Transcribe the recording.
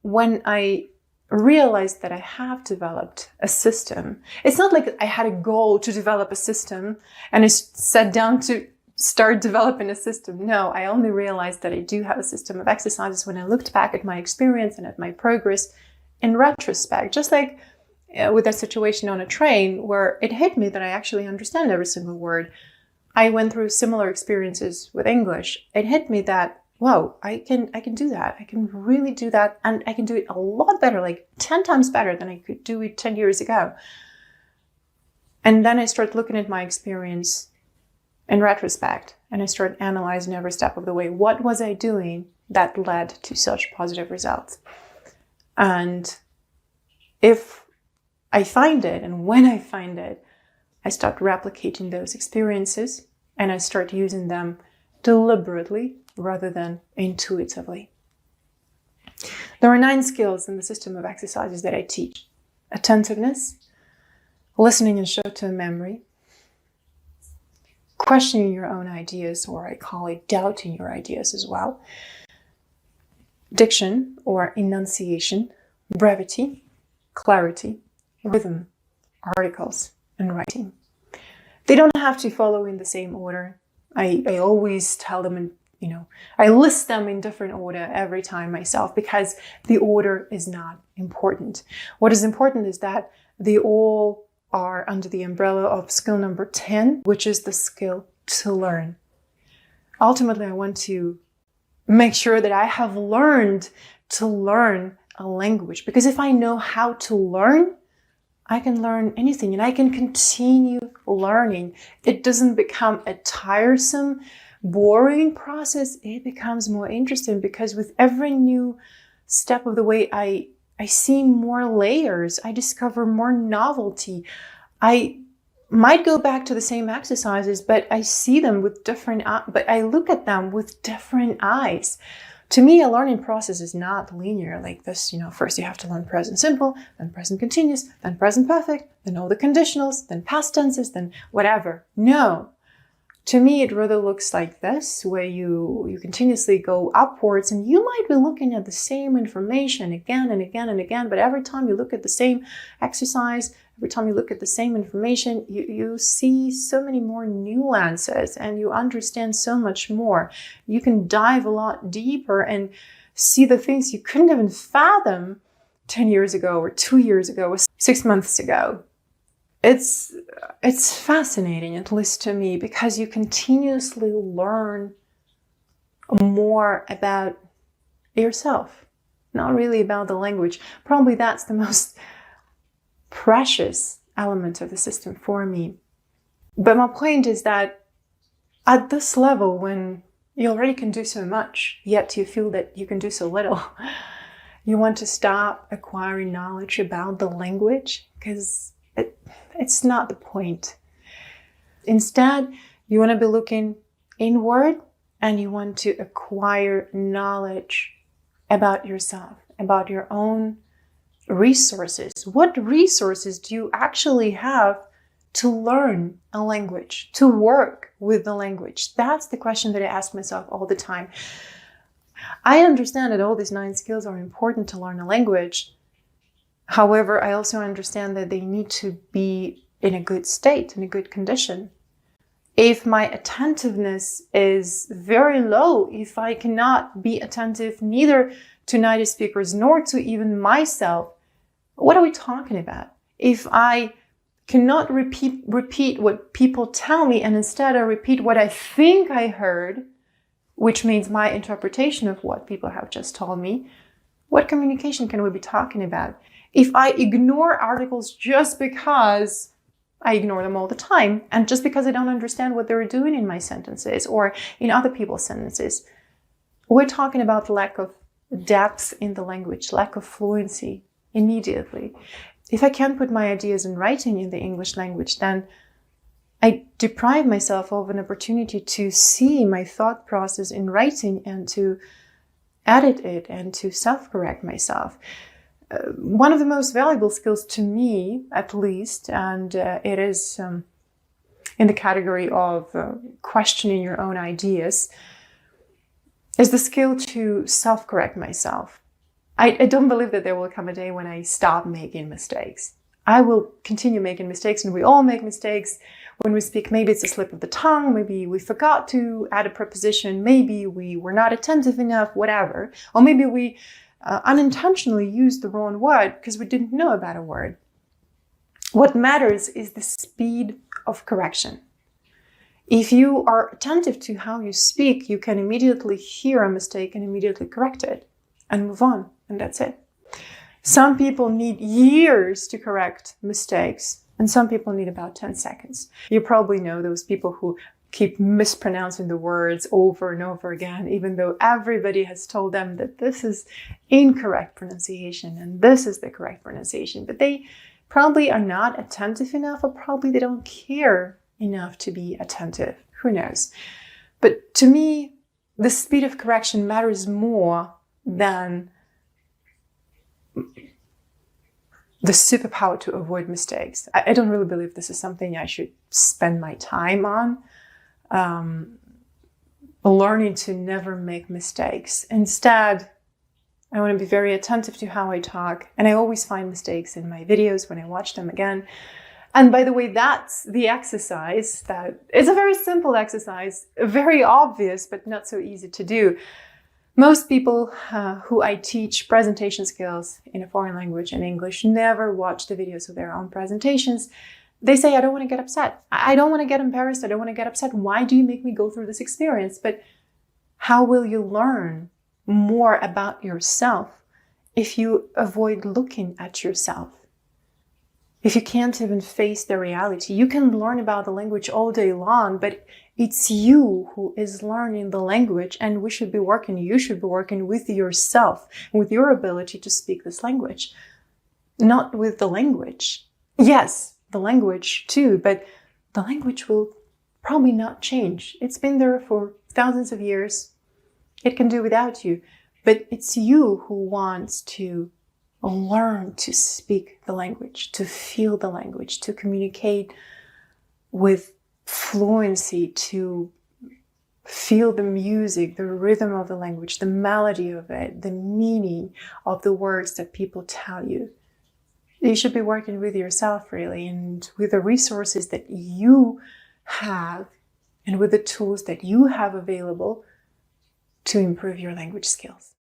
when I realized that I have developed a system, it's not like I had a goal to develop a system and I sat down to start developing a system. No, I only realized that I do have a system of exercises when I looked back at my experience and at my progress in retrospect. Just like with that situation on a train where it hit me that I actually understand every single word. I went through similar experiences with English. It hit me that, whoa, I can do that. I can really do that. And I can do it a lot better, like 10 times better than I could do it 10 years ago. And then I started looking at my experience in retrospect, and I started analyzing every step of the way. What was I doing that led to such positive results? And if I find it, and when I find it, I start replicating those experiences and I start using them deliberately rather than intuitively. There are 9 skills in the system of exercises that I teach. Attentiveness, listening and short-term memory, questioning your own ideas, or I call it doubting your ideas as well, diction or enunciation, brevity, clarity, rhythm, articles, and writing. They don't have to follow in the same order. I always tell them, I list them in different order every time myself because the order is not important. What is important is that they all are under the umbrella of skill number 10, which is the skill to learn. Ultimately, I want to make sure that I have learned to learn a language, because if I know how to learn, I can learn anything and I can continue learning. It doesn't become a tiresome, boring process. It becomes more interesting because with every new step of the way, I see more layers. I discover more novelty. I might go back to the same exercises, but I see them with different, but I look at them with different eyes. To me, a learning process is not linear like this. First you have to learn present simple, then present continuous, then present perfect, then all the conditionals, then past tenses, then whatever. No. To me, it rather looks like this, where you continuously go upwards and you might be looking at the same information again and again and again, but every time you look at the same exercise, every time you look at the same information, you see so many more nuances and you understand so much more. You can dive a lot deeper and see the things you couldn't even fathom 10 years ago or 2 years ago or 6 months ago. It's fascinating, at least to me, because you continuously learn more about yourself, not really about the language. Probably that's the most precious element of the system for me. But my point is that at this level, when you already can do so much, yet you feel that you can do so little, you want to stop acquiring knowledge about the language because it's not the point. Instead, you want to be looking inward and you want to acquire knowledge about yourself, about your own resources. What resources do you actually have to learn a language, to work with the language? That's the question that I ask myself all the time. I understand that all these 9 skills are important to learn a language. However, I also understand that they need to be in a good state, in a good condition. If my attentiveness is very low, if I cannot be attentive neither to native speakers nor to even myself, what are we talking about? If I cannot repeat what people tell me and instead I repeat what I think I heard, which means my interpretation of what people have just told me, what communication can we be talking about? If I ignore articles just because I ignore them all the time and just because I don't understand what they're doing in my sentences or in other people's sentences, we're talking about lack of depth in the language, lack of fluency immediately. If I can't put my ideas in writing in the English language, then I deprive myself of an opportunity to see my thought process in writing and to edit it and to self-correct myself. One of the most valuable skills to me, at least, and it is in the category of questioning your own ideas, is the skill to self-correct myself. I don't believe that there will come a day when I stop making mistakes. I will continue making mistakes, and we all make mistakes when we speak. Maybe it's a slip of the tongue, maybe we forgot to add a preposition, maybe we were not attentive enough, whatever. Or maybe we unintentionally used the wrong word because we didn't know about a word. What matters is the speed of correction. If you are attentive to how you speak, you can immediately hear a mistake and immediately correct it and move on, and that's it. Some people need years to correct mistakes, and some people need about 10 seconds. You probably know those people who keep mispronouncing the words over and over again, even though everybody has told them that this is incorrect pronunciation and this is the correct pronunciation, but they probably are not attentive enough, or probably they don't care enough to be attentive. Who knows? But to me, the speed of correction matters more than the superpower to avoid mistakes. I don't really believe this is something I should spend my time on. Learning to never make mistakes. Instead, I want to be very attentive to how I talk, and I always find mistakes in my videos when I watch them again. And by the way, that's the exercise that is a very simple exercise, very obvious, but not so easy to do. Most people who I teach presentation skills in a foreign language in English never watch the videos of their own presentations. They say, I don't want to get upset. I don't want to get embarrassed. I don't want to get upset. Why do you make me go through this experience? But how will you learn more about yourself if you avoid looking at yourself? If you can't even face the reality? You can learn about the language all day long, but it's you who is learning the language, and you should be working with yourself, with your ability to speak this language, not with the language. Yes, the language too, but the language will probably not change. It's been there for thousands of years. It can do without you, but it's you who wants to learn to speak the language, to feel the language, to communicate with fluency, to feel the music, the rhythm of the language, the melody of it, the meaning of the words that people tell you. You should be working with yourself, really, and with the resources that you have and with the tools that you have available to improve your language skills.